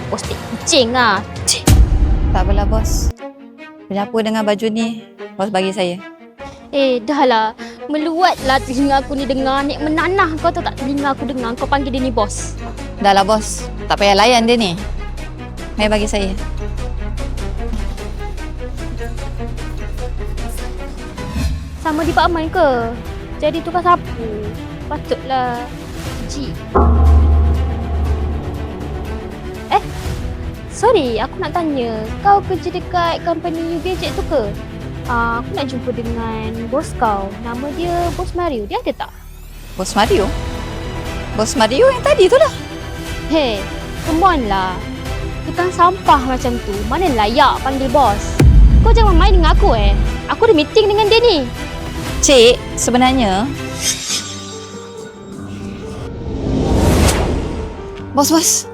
Bos tak kucing lah. Cik. Tak apalah bos. Kenapa dengan baju ni? Bos bagi saya. Dah lah. Meluatlah telinga aku ni dengar. Nek menanah kau tahu tak telinga aku dengar. Kau panggil dia ni bos. Dah lah bos. Tak payah layan dia ni. Mai bagi saya. Sama di Pak Aman ke? Jadi tukar sapu. Patutlah. Ji. Sorry, aku nak tanya. Kau kerja dekat company gadget tu ke? Aku nak jumpa dengan bos kau. Nama dia Bos Mario. Dia ada tak? Bos Mario? Bos Mario yang tadi tu lah. Hey, come on lah. Tukang sampah macam tu, mana layak panggil bos? Kau jangan main dengan aku Aku ada meeting dengan dia ni. Cik, sebenarnya... Bos.